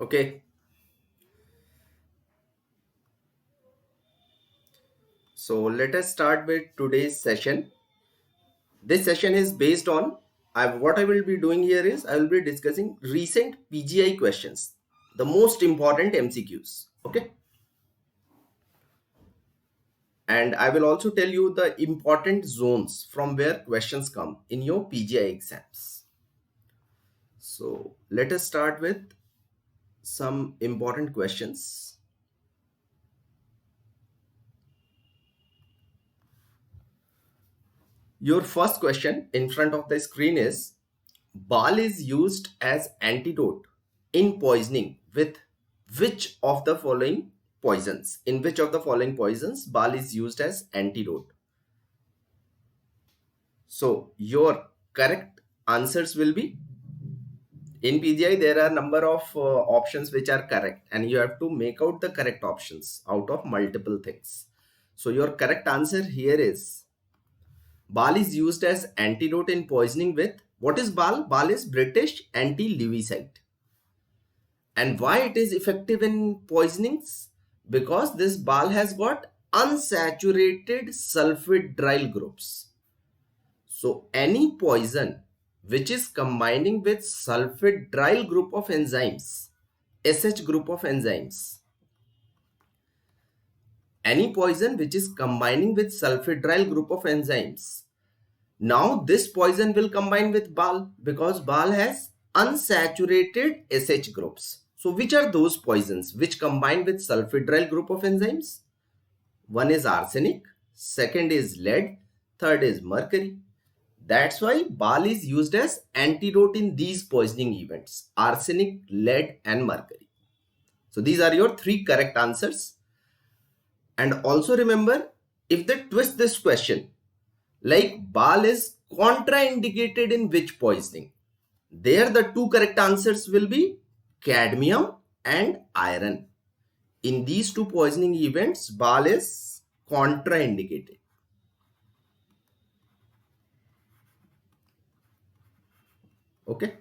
Okay. So let us start with today's session. This session is based on what I will be doing here is I will be discussing recent PGI questions, the most important MCQs. Okay. And I will also tell you the important zones from where questions come in your PGI exams. So let us start with some important questions. Your first question in front of the screen is, Bal is used as antidote in poisoning with which of the following poisons? In which of the following poisons Bal is used as antidote? So your correct answers will be, in PGI there are number of options which are correct and you have to make out the correct options out of multiple things. So your correct answer here is, Bal is used as antidote in poisoning with, what is Bal? Bal is British anti-lewisite. And why it is effective in poisonings? Because this Bal has got unsaturated sulfhydryl groups. So any poison which is combining with sulfhydryl group of enzymes, SH group of enzymes, any poison which is combining with sulfhydryl group of enzymes, now this poison will combine with Bal because Bal has unsaturated SH groups. So which are those poisons which combine with sulfhydryl group of enzymes? One is arsenic, second is lead, third is mercury. That's why Bal is used as antidote in these poisoning events: arsenic, lead and mercury. So these are your three correct answers. And also remember, if they twist this question, like Bal is contraindicated in which poisoning, there the two correct answers will be cadmium and iron. In these two poisoning events, Bal is contraindicated. Okay.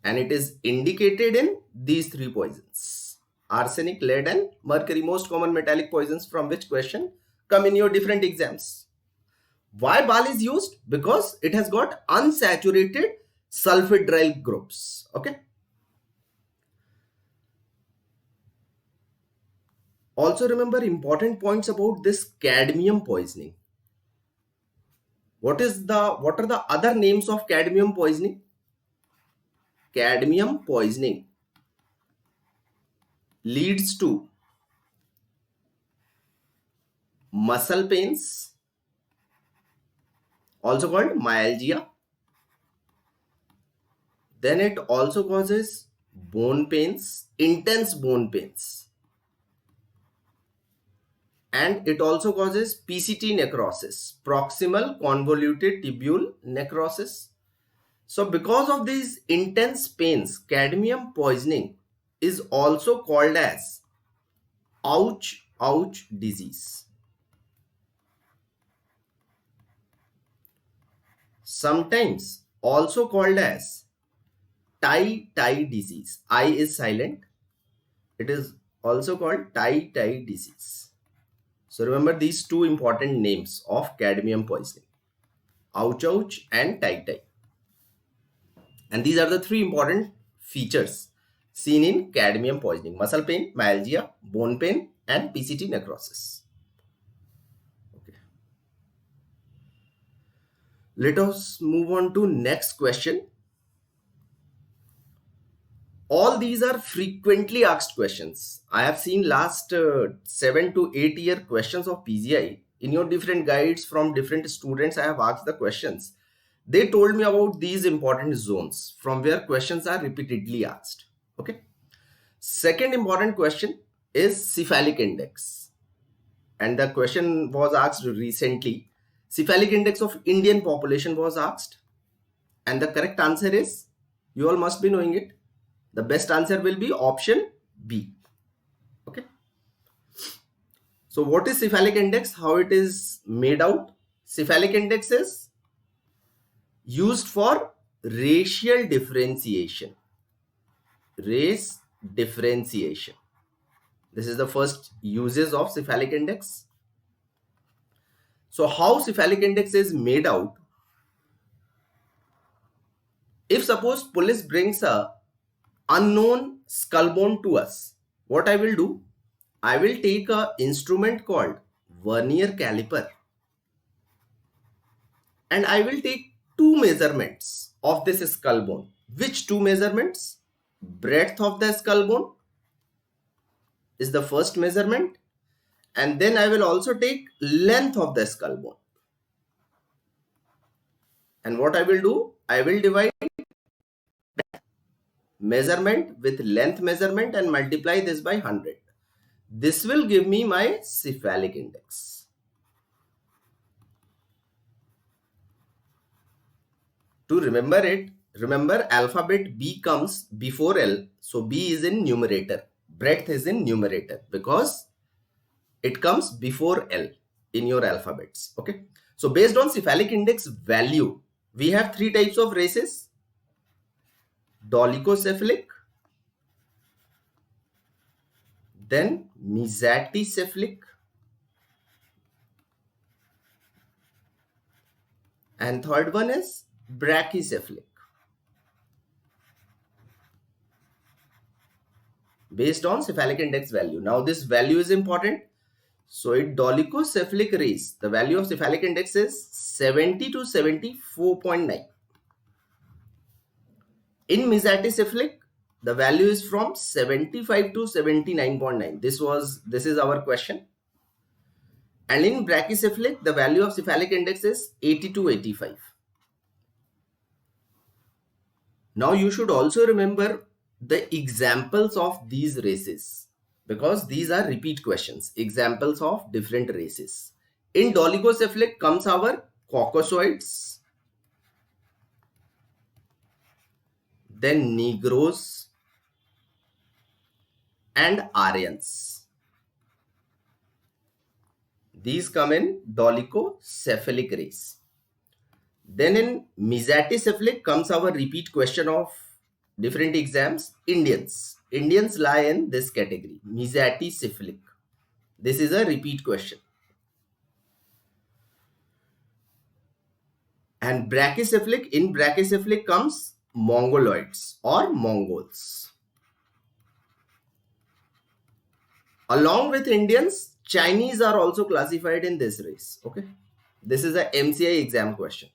And it is indicated in these three poisons: arsenic, lead and mercury, most common metallic poisons from which question come in your different exams. Why Bal is used? Because it has got unsaturated sulfhydryl groups. Okay. Also remember important points about this cadmium poisoning. What are the other names of cadmium poisoning? Cadmium poisoning leads to muscle pains, also called myalgia. Then it also causes bone pains, intense bone pains. And it also causes PCT necrosis, proximal convoluted tubule necrosis. So because of these intense pains, cadmium poisoning is also called as ouch disease. Sometimes also called as tie disease. I is silent. It is also called tie disease. So remember these two important names of cadmium poisoning: ouch and tie. And these are the three important features seen in cadmium poisoning: muscle pain, myalgia, bone pain and PCT necrosis. Okay. Let us move on to next question. All these are frequently asked questions. I have seen last 7 to 8 year questions of PGI. In your different guides from different students, I have asked the questions. They told me about these important zones from where questions are repeatedly asked. Okay. Second important question is cephalic index. And the question was asked recently. Cephalic index of Indian population was asked. And the correct answer is, you all must be knowing it. The best answer will be option B. Okay. So what is cephalic index? How it is made out? Cephalic index is used for racial differentiation. Race differentiation. This is the first uses of cephalic index. So how cephalic index is made out? If suppose police brings a unknown skull bone to us, what I will do? I will take a instrument called vernier caliper and I will take two measurements of this skull bone. Which two measurements? Breadth of the skull bone is the first measurement, and then I will also take length of the skull bone. And what I will do? I will divide measurement with length measurement and multiply this by 100. This will give me my cephalic index. To remember it, remember alphabet B comes before L. So B is in numerator. Breadth is in numerator because it comes before L in your alphabets. Okay. So based on cephalic index value, we have three types of races. Dolichocephalic, then mesocephalic, and third one is brachycephalic. Based on cephalic index value. Now this value is important. So in dolichocephalic race, the value of cephalic index is 70 to 74.9. In mesocephalic, the value is from 75 to 79.9. This is our question. And in brachycephalic, the value of cephalic index is 80 to 85. Now you should also remember the examples of these races because these are repeat questions. Examples of different races. In dolichocephalic comes our Caucasoids, then Negroes and Aryans. These come in dolichocephalic race. Then in mesocephalic comes our repeat question of different exams. Indians. Indians lie in this category, mesocephalic. This is a repeat question. And brachycephalic, in brachycephalic comes Mongoloids or Mongols. Along with Indians, Chinese are also classified in this race. Okay. This is a MCI exam question.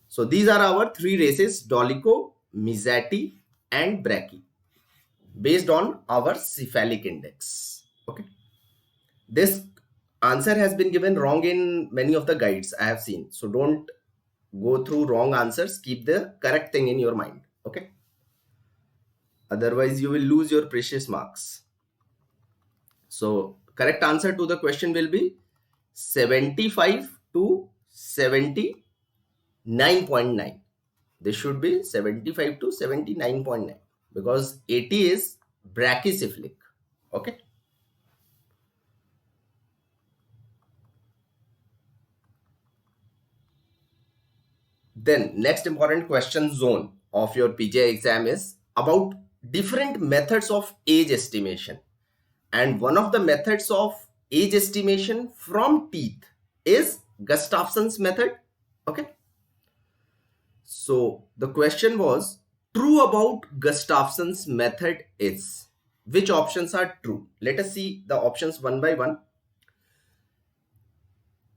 So these are our three races, Dolicho, Mesoce and Brachy, based on our cephalic index. Okay. This answer has been given wrong in many of the guides I have seen. So don't go through wrong answers. Keep the correct thing in your mind. Okay. Otherwise, you will lose your precious marks. So correct answer to the question will be 75 to 79.9. This should be 75 to 79.9 because 80 is brachycephalic. Okay. Then next important question zone of your PGI exam is about different methods of age estimation. And one of the methods of age estimation from teeth is Gustafson's method. Okay. So the question was, true about Gustafson's method is, which options are true? Let us see the options one by one.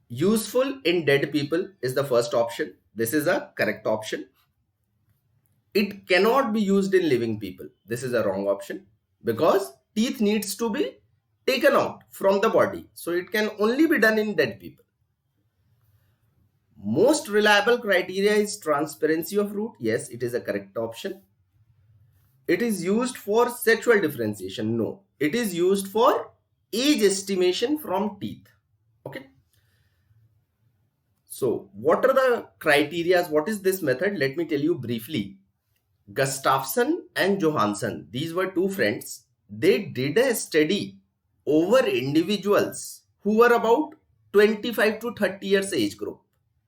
Useful in dead people is the first option. This is a correct option. It cannot be used in living people. This is a wrong option because teeth needs to be taken out from the body. So it can only be done in dead people. Most reliable criteria is transparency of root. Yes, it is a correct option. It is used for sexual differentiation. No, it is used for age estimation from teeth. Okay. So what are the criteria? What is this method? Let me tell you briefly. Gustafson and Johansson, these were two friends. They did a study over individuals who were about 25 to 30 years age group.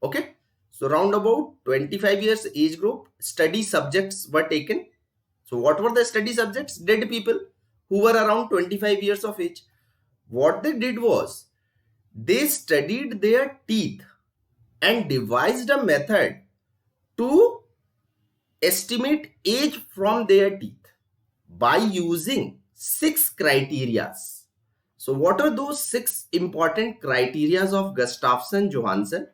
Okay. So round about 25 years age group, study subjects were taken So what were the study subjects? Dead people who were around 25 years of age. What they did was they studied their teeth and devised a method to estimate age from their teeth by using 6 criteria. So what are those 6 important criteria of Gustafsson-Johansson?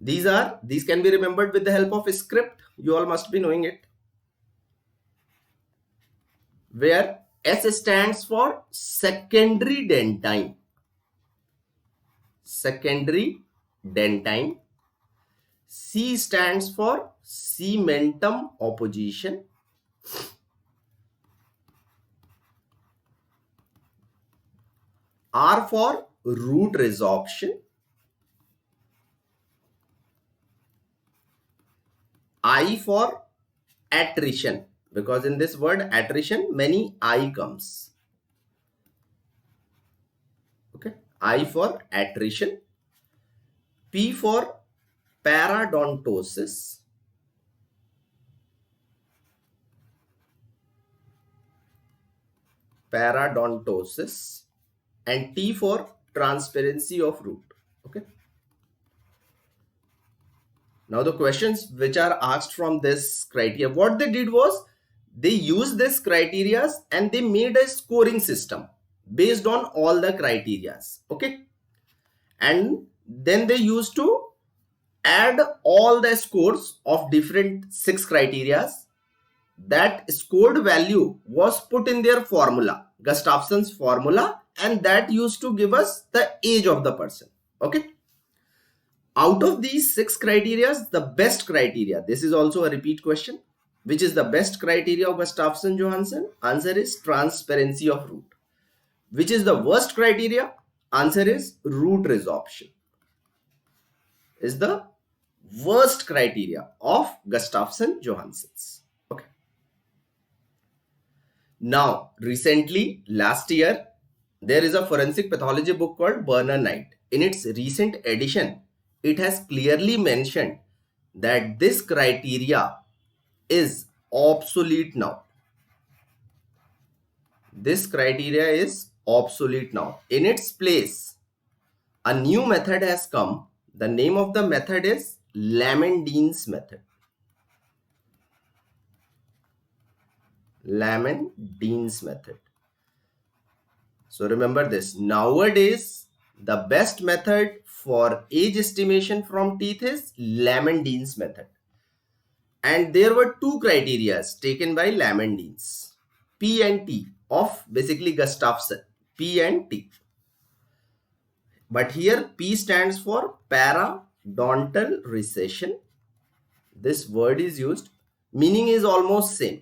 These can be remembered with the help of a script. You all must be knowing it. Where S stands for secondary dentine. Secondary dentine. C stands for cementum opposition. R for root resorption. I for attrition, because in this word attrition many I comes. Okay, I for attrition. P for parodontosis. Parodontosis. And T for transparency of root. Okay. Now the questions which are asked from this criteria, what they did was they used this criteria and they made a scoring system based on all the criteria. Okay. And then they used to add all the scores of different 6 criteria. That scored value was put in their formula, Gustafsson's formula, and that used to give us the age of the person. Okay. Out of these 6 criteria, the best criteria, this is also a repeat question, which is the best criteria of Gustafsson-Johansson? Answer is transparency of root. Which is the worst criteria? Answer is root resorption. Is the worst criteria of Gustafsson-Johansson's. Okay. Now, recently, last year, there is a forensic pathology book called Berner Knight. In its recent edition, it has clearly mentioned that this criteria is obsolete now. This criteria is obsolete now. In its place, a new method has come. The name of the method is Lamandin's method. Lamandin's method. So remember this. Nowadays, the best method for age estimation from teeth is Lamandin's method. And there were 2 criteria taken by Lamandin's, P and T, of basically Gustafsson, P and T. But here P stands for parodontal recession. This word is used, meaning is almost same.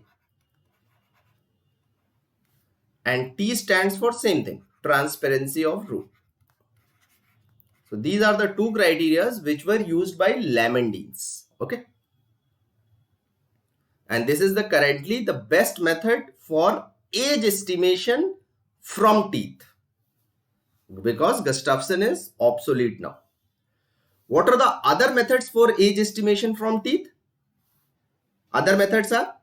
And T stands for same thing, transparency of root. So these are the 2 criteria which were used by Lamandin's. Okay. And this is currently the best method for age estimation from teeth, because Gustafsson is obsolete now. What are the other methods for age estimation from teeth? Other methods are,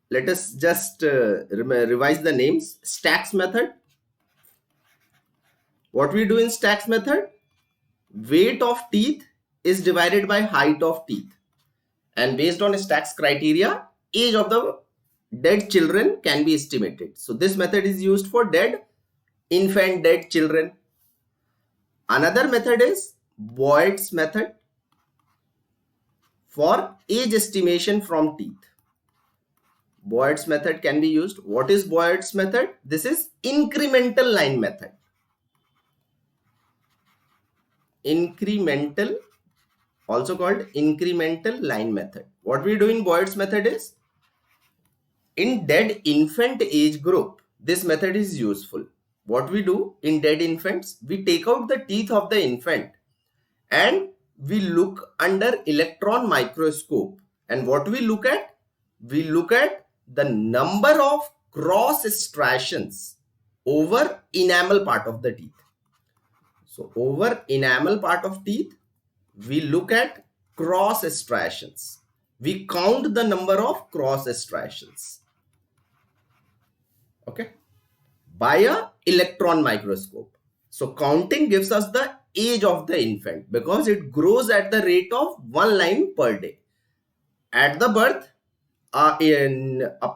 let us just revise the names. Stacks method. What we do in Stacks method? Weight of teeth is divided by height of teeth. And based on Stacks criteria, age of the dead children can be estimated. So this method is used for infant dead children. Another method is Boyd's method for age estimation from teeth. Boyd's method can be used. What is Boyd's method? This is incremental line method. Incremental, also called incremental line method. What we do in Boyd's method is, in dead infant age group, this method is useful. What we do in dead infants, we take out the teeth of the infant and we look under electron microscope. And what we look at? We look at the number of cross striations over enamel part of the teeth. So over enamel part of teeth, we look at cross striations. We count the number of cross striations. Okay, by a electron microscope. So counting gives us the age of the infant because it grows at the rate of 1 line per day. At the birth, a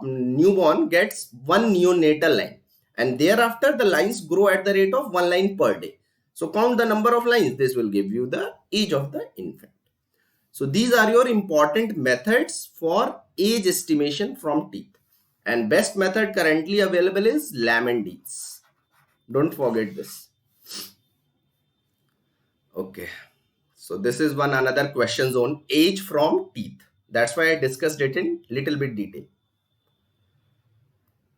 newborn gets 1 neonatal line, and thereafter the lines grow at the rate of 1 line per day. So count the number of lines. This will give you the age of the infant. So these are your important methods for age estimation from teeth. And best method currently available is Lamb-Dietz. Don't forget this. Okay. So this is one another question zone, age from teeth. That's why I discussed it in little bit detail.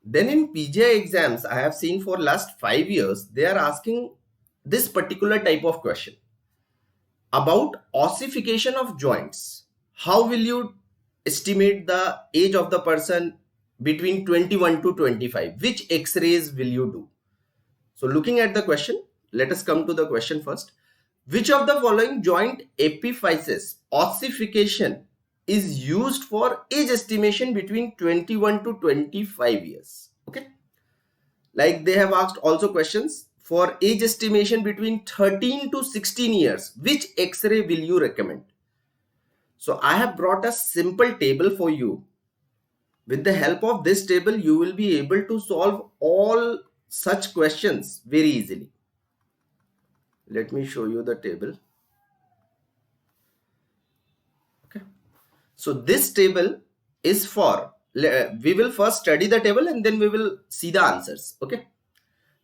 Then in PGI exams, I have seen for last 5 years, they are asking this particular type of question about ossification of joints. How will you estimate the age of the person between 21 to 25? Which X-rays will you do? So looking at the question, let us come to the question first. Which of the following joint epiphysis ossification is used for age estimation between 21 to 25 years? Okay. Like they have asked also questions for age estimation between 13 to 16 years. Which X-ray will you recommend? So I have brought a simple table for you. With the help of this table, you will be able to solve all such questions very easily. Let me show you the table. Okay. So this table is for, we will first study the table and then we will see the answers. Okay.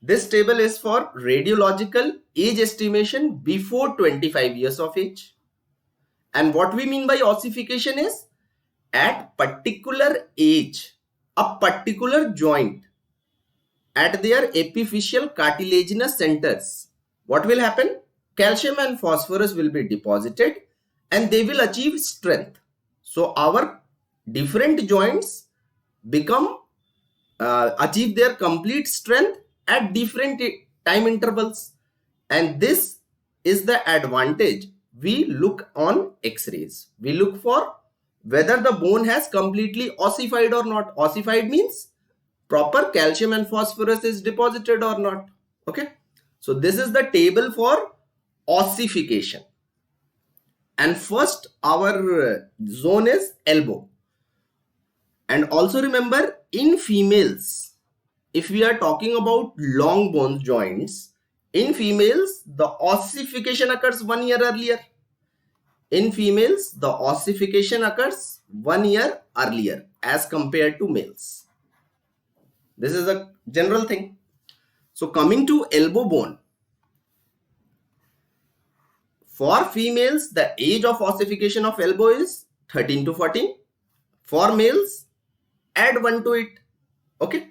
This table is for radiological age estimation before 25 years of age. And what we mean by ossification is at particular age, a particular joint at their epiphyseal cartilaginous centers, what will happen? Calcium and phosphorus will be deposited and they will achieve strength. So our different joints become achieve their complete strength at different time intervals, and this is the advantage. We look on X-rays. We look for whether the bone has completely ossified or not. Ossified means proper calcium and phosphorus is deposited or not. Okay. So this is the table for ossification. And first our zone is elbow. And also remember, in females, if we are talking about long bone joints, in females, the ossification occurs 1 year earlier. In females, the ossification occurs 1 year earlier as compared to males. This is a general thing. So coming to elbow bone, for females, the age of ossification of elbow is 13 to 14. For males, add 1 to it. Okay.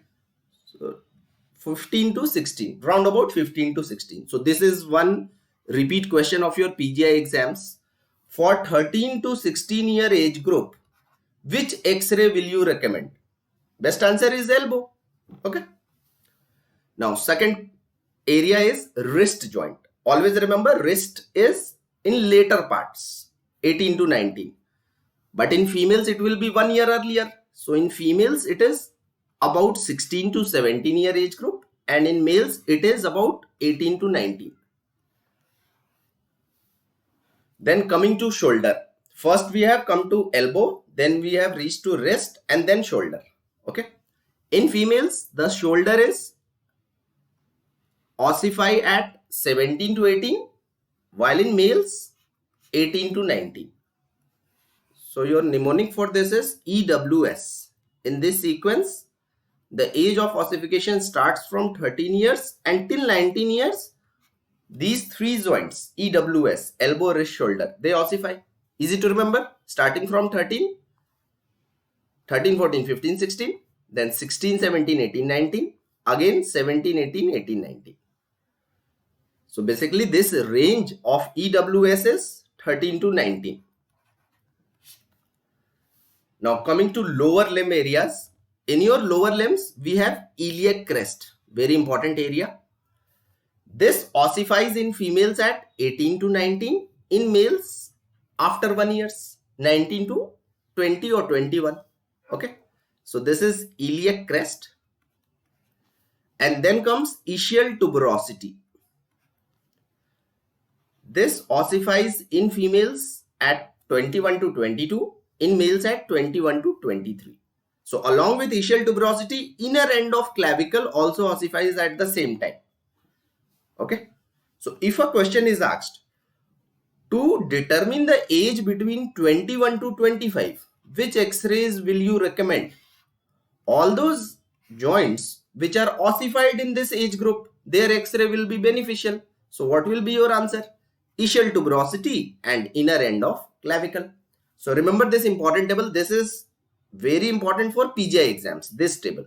So 15 to 16, round about 15 to 16. So this is one repeat question of your PGI exams. For 13 to 16 year age group, which X-ray will you recommend? Best answer is elbow. Okay. Now second area is wrist joint. Always remember, wrist is in later parts, 18 to 19. But in females, it will be 1 year earlier. So in females, it is about 16 to 17 year age group. And in males, it is about 18 to 19. Then coming to shoulder. First, we have come to elbow. Then we have reached to wrist and then shoulder. Okay. In females, the shoulder is ossify at 17 to 18, while in males 18 to 19. So your mnemonic for this is EWS. In this sequence, the age of ossification starts from 13 years until 19 years. These three joints, EWS, elbow, wrist, shoulder, they ossify. Easy to remember, starting from 13, 13, 14, 15, 16, then 16, 17, 18, 19, again 17, 18, 18, 19. So basically this range of EWS is 13 to 19. Now coming to lower limb areas. In your lower limbs, we have iliac crest. very important area. This ossifies in females at 18 to 19, in males after 1 year, 19 to 20 or 21. Okay, so this is iliac crest. And then comes ischial tuberosity. This ossifies in females at 21 to 22, in males at 21 to 23. So along with ischial tuberosity, inner end of clavicle also ossifies at the same time. Okay. So if a question is asked to determine the age between 21 to 25, which X-rays will you recommend? All those joints which are ossified in this age group, their X-ray will be beneficial. So what will be your answer? Ischial tuberosity and inner end of clavicle. So remember this important table. This is very important for PGI exams, this table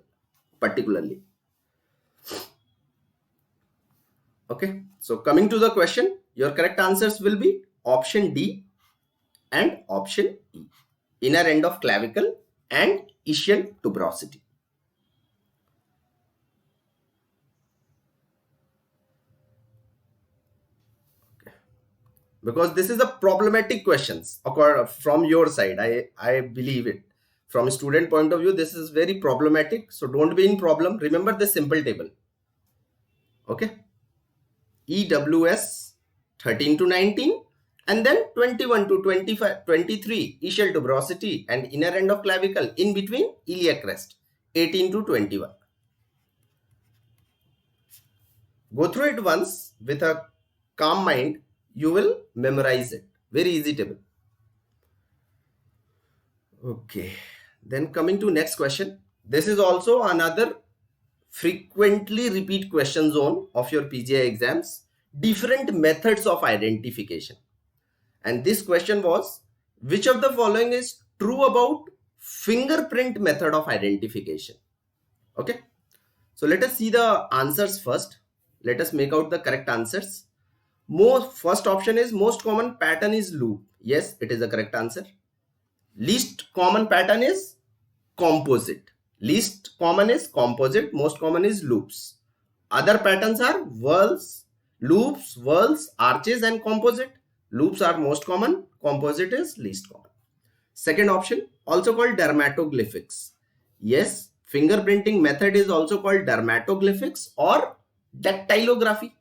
particularly. Okay, so coming to the question, your correct answers will be option D and option E. Inner end of clavicle and ischial tuberosity. Okay. Because this is a problematic questions from your side. I believe it. From a student point of view, this is very problematic. So don't be in problem. Remember this simple table. Okay. EWS 13 to 19 and then 21 to 25, 23 ischial tuberosity and inner end of clavicle, in between iliac crest 18 to 21. Go through it once with a calm mind, you will memorize it. Very easy table. Okay, then coming to next question. This is also another frequently repeat question zone of your PGI exams. Different methods of identification. And this question was, which of the following is true about fingerprint method of identification? Okay, so let us see the answers first. Let us make out the correct answers. First option is most common pattern is loop. Yes, it is the correct answer. Least common pattern is composite. Least common is composite, most common is loops. Other patterns are whorls, loops, whorls, arches and composite. Loops are most common, composite is least common. Second option, also called dermatoglyphics. Yes, fingerprinting method is also called dermatoglyphics or dactylography.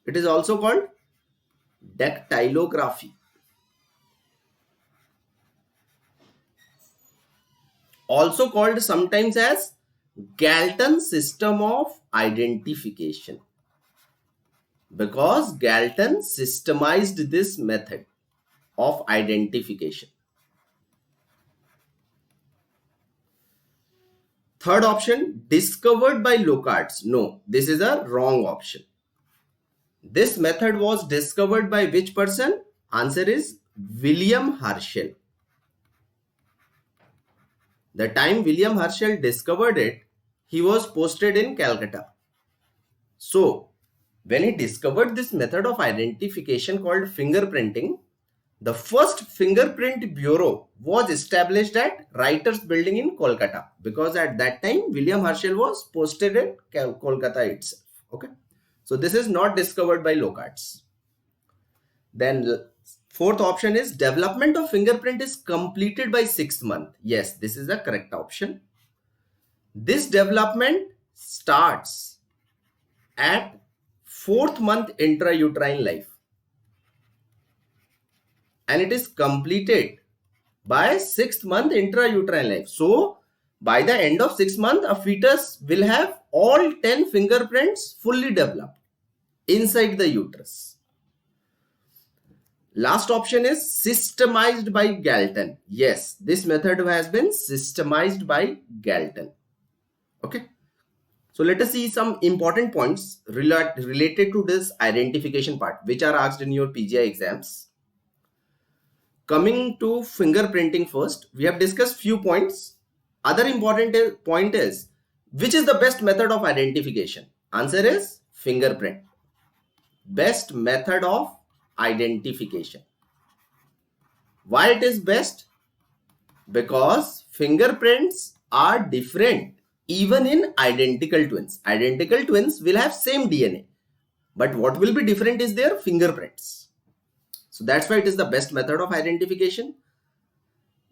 It is also called dactylography. Also called sometimes as Galton system of identification, because Galton systemized this method of identification. Third option, discovered by Lockhart. No, this is a wrong option. This method was discovered by which person? Answer is William Herschel. The time William Herschel discovered it, he was posted in Calcutta. So, when he discovered this method of identification called fingerprinting, the first fingerprint bureau was established at Writers Building in Kolkata, because at that time William Herschel was posted in Kolkata itself. Okay, so this is not discovered by Lockhart. Then fourth option is development of fingerprint is completed by 6th month. Yes, this is the correct option. This development starts at 4th month intrauterine life and it is completed by 6th month intrauterine life. So by the end of 6th month, a fetus will have all 10 fingerprints fully developed inside the uterus. Last option is systemized by Galton. Yes, this method has been systemized by Galton. Okay, so let us see some important points related to this identification part, which are asked in your PGI exams. Coming to fingerprinting first, we have discussed few points. Other important point is, which is the best method of identification? Answer is fingerprint. Best method of identification. Why it is best? Because fingerprints are different even in identical twins. Identical twins will have same DNA, but what will be different is their fingerprints. So that's why it is the best method of identification.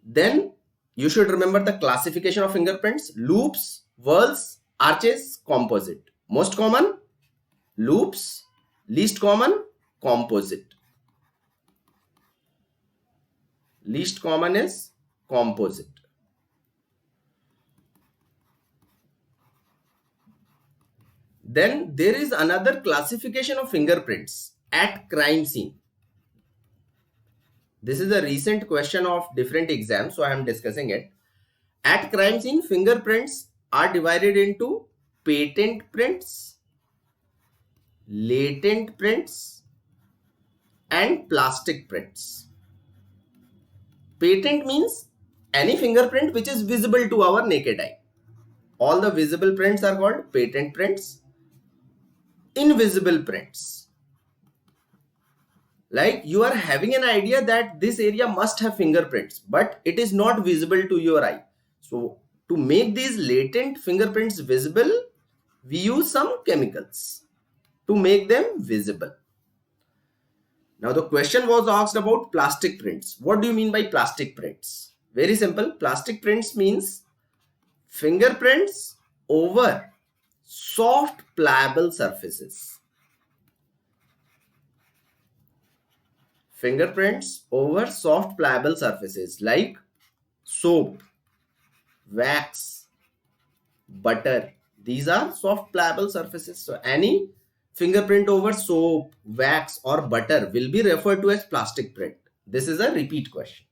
Then you should remember the classification of fingerprints: loops, whorls, arches, composite. Most common, loops; least common, composite. Least common is composite. Then there is another classification of fingerprints at crime scene. This is a recent question of different exams, so I am discussing it. At crime scene, fingerprints are divided into patent prints, latent prints, and plastic prints. Patent means any fingerprint which is visible to our naked eye. All the visible prints are called patent prints. Invisible prints, like you are having an idea that this area must have fingerprints, but it is not visible to your eye. So to make these latent fingerprints visible, we use some chemicals to make them visible. Now the question was asked about plastic prints. What do you mean by plastic prints? Very simple. Plastic prints means fingerprints over soft pliable surfaces. Fingerprints over soft pliable surfaces like soap, wax, butter. These are soft pliable surfaces. So any fingerprint over soap, wax or butter will be referred to as plastic print. This is a repeat question.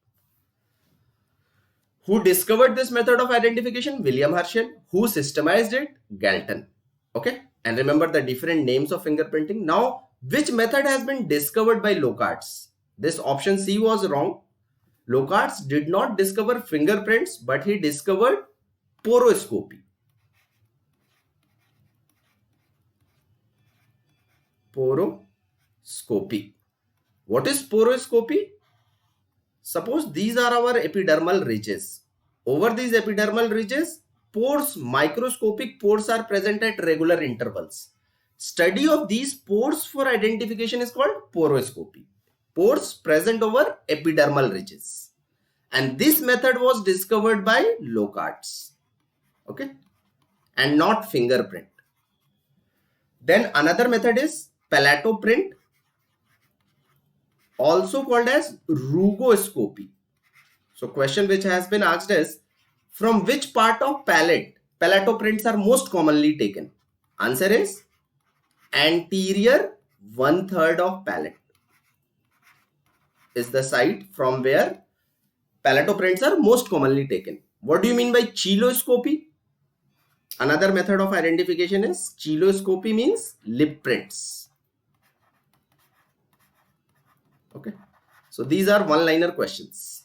Who discovered this method of identification? William Herschel. Who systemized it? Galton. Okay. And remember the different names of fingerprinting. Now, which method has been discovered by Locard's? This option C was wrong. Locard's did not discover fingerprints, but he discovered poroscopy. Poroscopy. What is poroscopy? Suppose these are our epidermal ridges. Over these epidermal ridges, pores, microscopic pores are present at regular intervals. Study of these pores for identification is called poroscopy. Pores present over epidermal ridges. And this method was discovered by Locard's. Okay. And not fingerprint. Then another method is palatoprint, also called as rugoscopy. So question which has been asked is, from which part of palatoprints are most commonly taken? Answer is anterior 1/3 of palate is the site from where palatoprints are most commonly taken. What do you mean by chiloscopy? Another method of identification is chiloscopy means lip prints. Okay. So these are one-liner questions.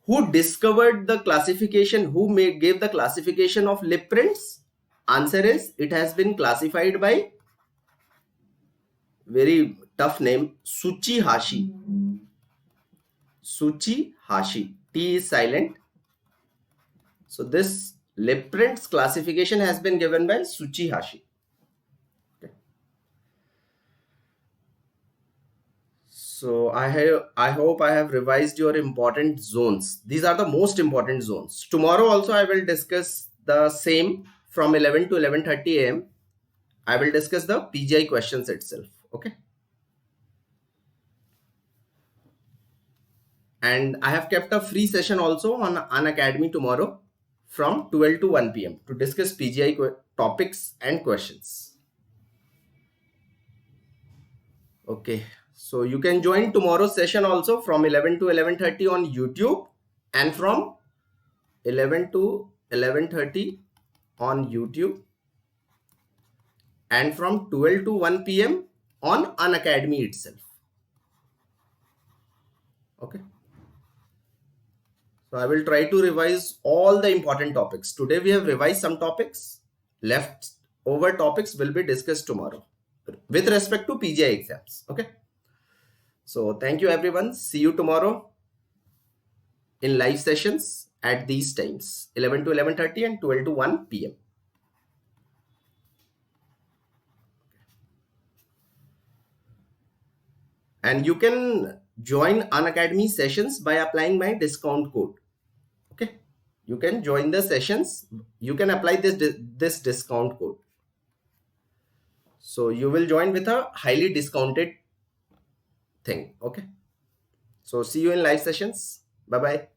Who discovered the classification? Who gave the classification of lip prints? Answer is, it has been classified by very tough name, Tsuchihashi. Tsuchihashi. T is silent. So this lip prints classification has been given by Tsuchihashi. Okay. So I hope I have revised your important zones. These are the most important zones. Tomorrow also I will discuss the same from 11 to 11:30 a.m. I will discuss the PGI questions itself. Okay. And I have kept a free session also on Unacademy tomorrow from 12 to 1 p.m. to discuss PGI topics and questions. Okay. So you can join tomorrow's session also from 11 to 11:30 on YouTube and from 11 to 11:30 on YouTube and from 12 to 1 p.m. on Unacademy itself. Okay. So I will try to revise all the important topics. Today we have revised some topics. Left over topics will be discussed tomorrow with respect to PGI exams. Okay. So thank you everyone. See you tomorrow in live sessions at these times, 11 to 11:30 and 12 to 1 p.m. And you can join Unacademy sessions by applying my discount code. Okay, you can join the sessions. You can apply this discount code. So you will join with a highly discounted thing. Okay. So see you in live sessions. Bye bye.